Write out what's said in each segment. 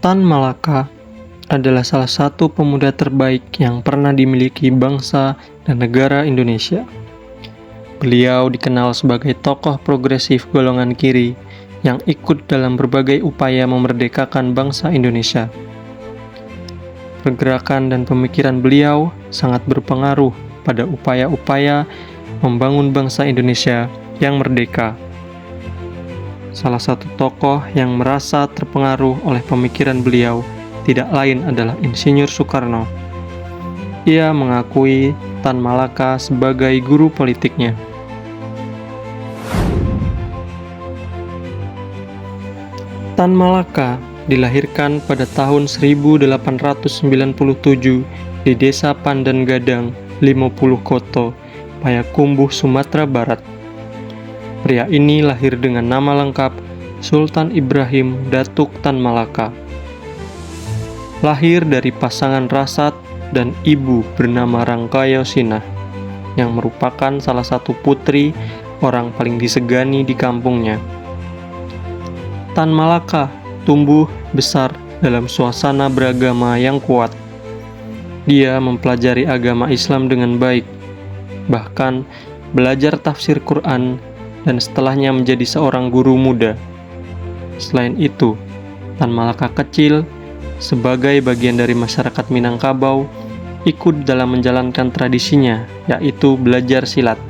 Tan Malaka adalah salah satu pemuda terbaik yang pernah dimiliki bangsa dan negara Indonesia. Beliau dikenal sebagai tokoh progresif golongan kiri yang ikut dalam berbagai upaya memerdekakan bangsa Indonesia. Pergerakan dan pemikiran beliau sangat berpengaruh pada upaya-upaya membangun bangsa Indonesia yang merdeka. Salah satu tokoh yang merasa terpengaruh oleh pemikiran beliau tidak lain adalah Insinyur Soekarno. Ia mengakui Tan Malaka sebagai guru politiknya. Tan Malaka dilahirkan pada tahun 1897 di Desa Pandan Gadang, 50 Koto, Payakumbuh, Sumatera Barat. Pria ini lahir dengan nama lengkap Sultan Ibrahim Datuk Tan Malaka. Lahir dari pasangan Rasat dan ibu bernama Rangkaya Sinah, yang merupakan salah satu putri orang paling disegani di kampungnya. Tan Malaka tumbuh besar dalam suasana beragama yang kuat. Dia mempelajari agama Islam dengan baik, bahkan belajar tafsir Quran dan setelahnya menjadi seorang guru muda. Selain itu, Tan Malaka kecil sebagai bagian dari masyarakat Minangkabau ikut dalam menjalankan tradisinya, yaitu belajar silat.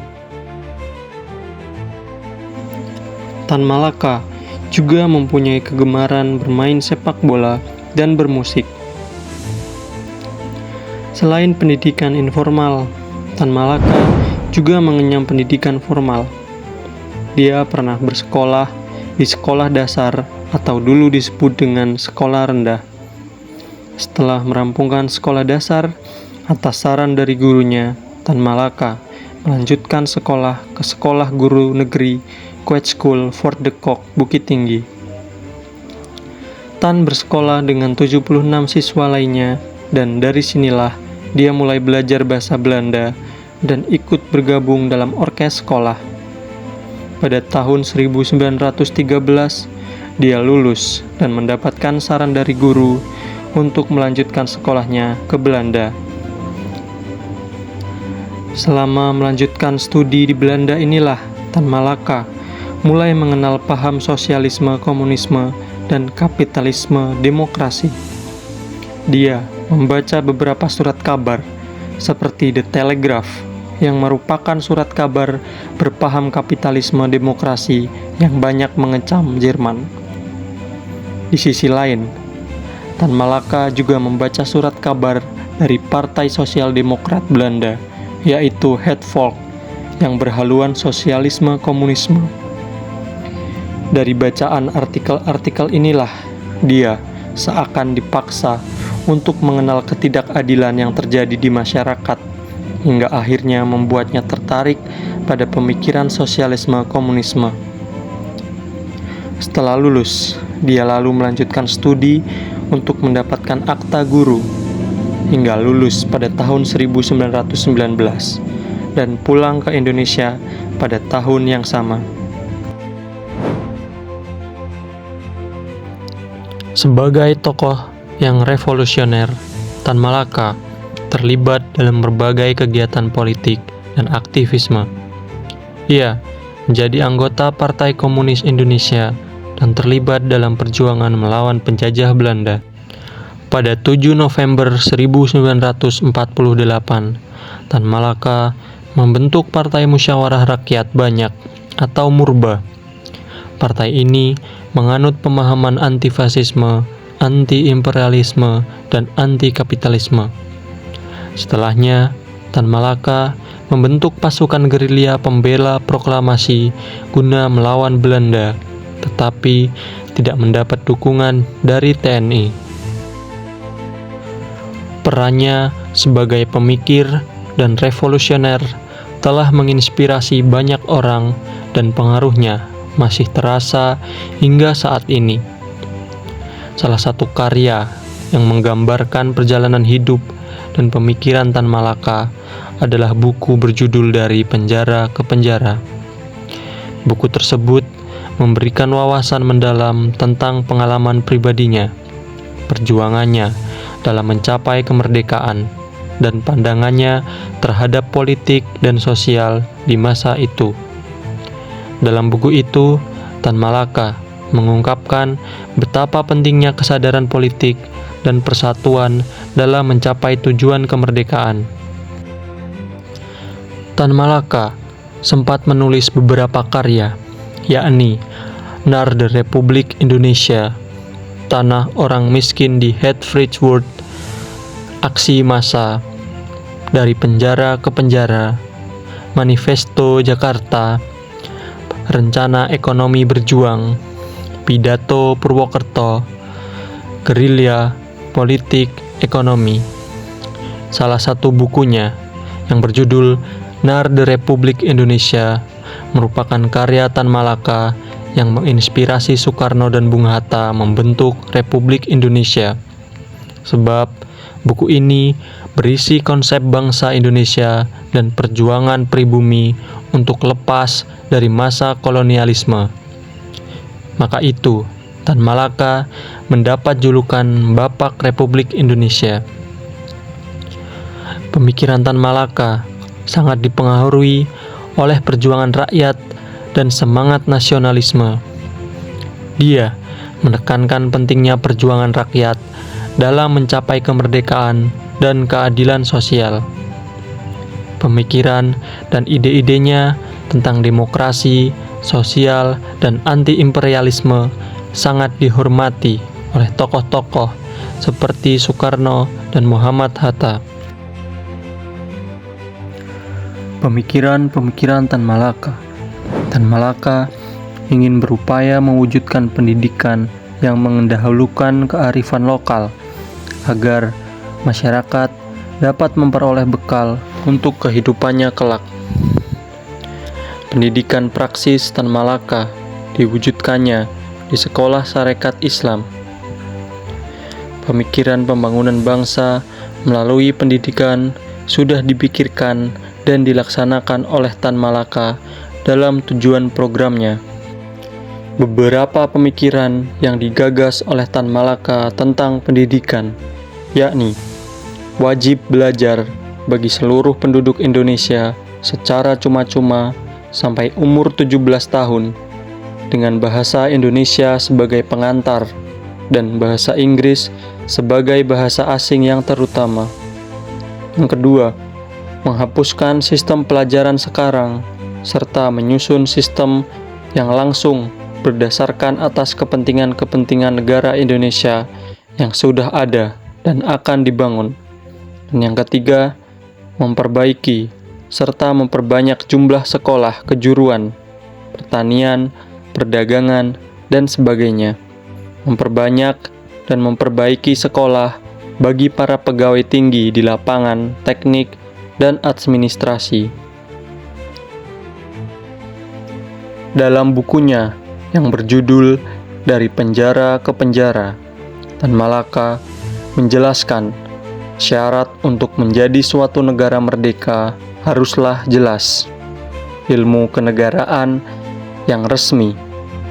Tan Malaka juga mempunyai kegemaran bermain sepak bola dan bermusik. Selain pendidikan informal, Tan Malaka juga mengenyam pendidikan formal. Dia pernah bersekolah di sekolah dasar atau dulu disebut dengan sekolah rendah. Setelah merampungkan sekolah dasar, atas saran dari gurunya, Tan Malaka melanjutkan sekolah ke Sekolah Guru Negeri Kuet School Fort de Kock, Bukit Tinggi. Tan bersekolah dengan 76 siswa lainnya, dan dari sinilah dia mulai belajar bahasa Belanda dan ikut bergabung dalam orkes sekolah. Pada tahun 1913, dia lulus dan mendapatkan saran dari guru untuk melanjutkan sekolahnya ke Belanda. Selama melanjutkan studi di Belanda inilah Tan Malaka mulai mengenal paham sosialisme, komunisme, dan kapitalisme demokrasi. Dia membaca beberapa surat kabar seperti The Telegraph, yang merupakan surat kabar berpaham kapitalisme demokrasi yang banyak mengecam Jerman. Di sisi lain, Tan Malaka juga membaca surat kabar dari Partai Sosial Demokrat Belanda, yaitu Het Volk, yang berhaluan sosialisme komunisme. Dari bacaan artikel-artikel inilah, dia seakan dipaksa untuk mengenal ketidakadilan yang terjadi di masyarakat, hingga akhirnya membuatnya tertarik pada pemikiran sosialisme komunisme. Setelah lulus, dia lalu melanjutkan studi untuk mendapatkan akta guru, hingga lulus pada tahun 1919 dan pulang ke Indonesia pada tahun yang sama. Sebagai tokoh yang revolusioner, Tan Malaka terlibat dalam berbagai kegiatan politik dan aktivisme. Ia menjadi anggota Partai Komunis Indonesia dan terlibat dalam perjuangan melawan penjajah Belanda. Pada 7 November 1948, Tan Malaka membentuk Partai Musyawarah Rakyat Banyak atau Murba. Partai ini menganut pemahaman anti-fasisme, anti-imperialisme, dan anti-kapitalisme. Setelahnya, Tan Malaka membentuk pasukan gerilya pembela proklamasi guna melawan Belanda, tetapi tidak mendapat dukungan dari TNI. Perannya sebagai pemikir dan revolusioner telah menginspirasi banyak orang dan pengaruhnya masih terasa hingga saat ini. Salah satu karya yang menggambarkan perjalanan hidup dan pemikiran Tan Malaka adalah buku berjudul Dari Penjara ke Penjara. Buku tersebut memberikan wawasan mendalam tentang pengalaman pribadinya, perjuangannya dalam mencapai kemerdekaan dan pandangannya terhadap politik dan sosial di masa itu. Dalam buku itu, Tan Malaka mengungkapkan betapa pentingnya kesadaran politik dan persatuan dalam mencapai tujuan kemerdekaan. Tan Malaka sempat menulis beberapa karya, yakni Narde Republik Indonesia, Tanah Orang Miskin di Hertfordshire, Aksi Massa, Dari Penjara ke Penjara, Manifesto Jakarta, Rencana Ekonomi Berjuang, Pidato Purwokerto, Gerilya, Politik, Ekonomi. Salah satu bukunya yang berjudul Narde Republik Indonesia merupakan karya Tan Malaka yang menginspirasi Soekarno dan Bung Hatta membentuk Republik Indonesia. Sebab buku ini berisi konsep bangsa Indonesia dan perjuangan pribumi untuk lepas dari masa kolonialisme. Maka itu, Tan Malaka mendapat julukan Bapak Republik Indonesia. Pemikiran Tan Malaka sangat dipengaruhi oleh perjuangan rakyat dan semangat nasionalisme. Dia menekankan pentingnya perjuangan rakyat dalam mencapai kemerdekaan dan keadilan sosial. Pemikiran dan ide-idenya tentang demokrasi, sosial, dan anti-imperialisme sangat dihormati oleh tokoh-tokoh seperti Soekarno dan Muhammad Hatta. Pemikiran-pemikiran Tan Malaka. Tan Malaka ingin berupaya mewujudkan pendidikan yang mendahulukan kearifan lokal agar masyarakat dapat memperoleh bekal untuk kehidupannya kelak. Pendidikan praksis Tan Malaka diwujudkannya di Sekolah Sarekat Islam. Pemikiran pembangunan bangsa melalui pendidikan sudah dipikirkan dan dilaksanakan oleh Tan Malaka dalam tujuan programnya. Beberapa pemikiran yang digagas oleh Tan Malaka tentang pendidikan, yakni wajib belajar bagi seluruh penduduk Indonesia secara cuma-cuma sampai umur 17 tahun, dengan bahasa Indonesia sebagai pengantar dan bahasa Inggris sebagai bahasa asing yang terutama. Yang kedua, menghapuskan sistem pelajaran sekarang, serta menyusun sistem yang langsung berdasarkan atas kepentingan-kepentingan negara Indonesia yang sudah ada dan akan dibangun. Dan yang ketiga, memperbaiki serta memperbanyak jumlah sekolah kejuruan, pertanian, perdagangan, dan sebagainya. Memperbanyak dan memperbaiki sekolah bagi para pegawai tinggi di lapangan, teknik, dan administrasi. Dalam bukunya yang berjudul Dari Penjara ke Penjara, Tan Malaka menjelaskan syarat untuk menjadi suatu negara merdeka haruslah jelas. Ilmu kenegaraan yang resmi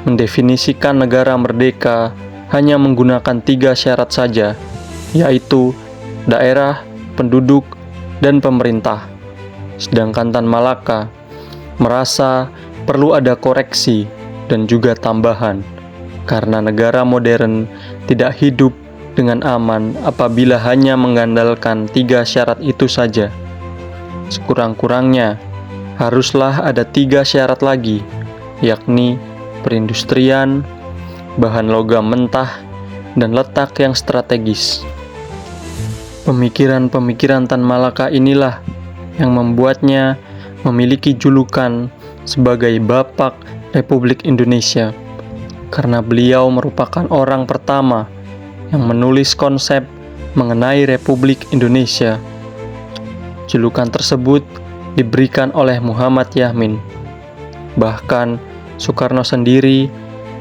mendefinisikan negara merdeka hanya menggunakan 3 syarat saja, yaitu daerah, penduduk, dan pemerintah. Sedangkan Tan Malaka merasa perlu ada koreksi dan juga tambahan, karena negara modern tidak hidup dengan aman apabila hanya mengandalkan 3 syarat itu saja. Sekurang-kurangnya haruslah ada 3 syarat lagi, yakni perindustrian, bahan logam mentah, dan letak yang strategis. Pemikiran-pemikiran Tan Malaka inilah yang membuatnya memiliki julukan sebagai Bapak Republik Indonesia, karena beliau merupakan orang pertama yang menulis konsep mengenai Republik Indonesia. Julukan tersebut diberikan oleh Muhammad Yamin. Bahkan Soekarno sendiri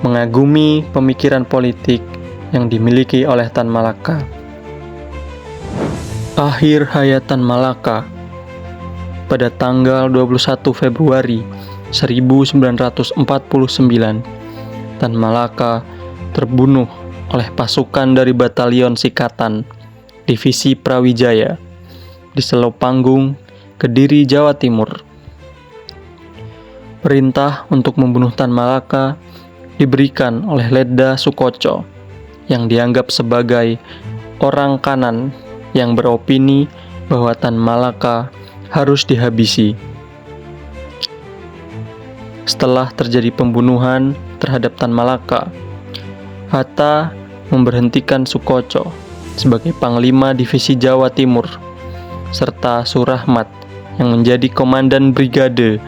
mengagumi pemikiran politik yang dimiliki oleh Tan Malaka. Akhir hayat Tan Malaka pada tanggal 21 Februari 1949, Tan Malaka terbunuh oleh pasukan dari Batalion Sikatan, Divisi Prawijaya, di Selopanggung, Kediri, Jawa Timur. Perintah untuk membunuh Tan Malaka diberikan oleh Letda Sukoco yang dianggap sebagai orang kanan yang beropini bahwa Tan Malaka harus dihabisi. Setelah terjadi pembunuhan terhadap Tan Malaka, Hatta memberhentikan Sukoco sebagai Panglima Divisi Jawa Timur, serta Surahmat yang menjadi Komandan Brigade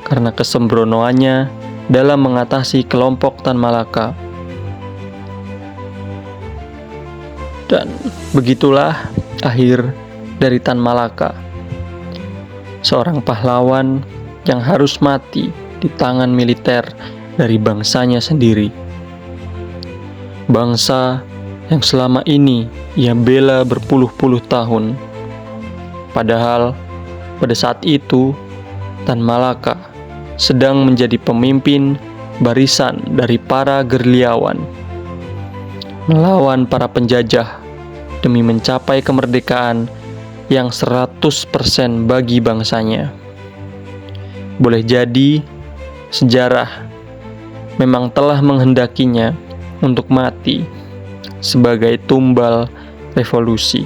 karena kesembronoannya dalam mengatasi kelompok Tan Malaka. Dan begitulah akhir dari Tan Malaka, seorang pahlawan yang harus mati di tangan militer dari bangsanya sendiri. Bangsa yang selama ini ia bela berpuluh-puluh tahun. Padahal pada saat itu Tan Malaka sedang menjadi pemimpin barisan dari para gerilyawan, melawan para penjajah demi mencapai kemerdekaan yang 100% bagi bangsanya. Boleh jadi sejarah memang telah menghendakinya untuk mati sebagai tumbal revolusi.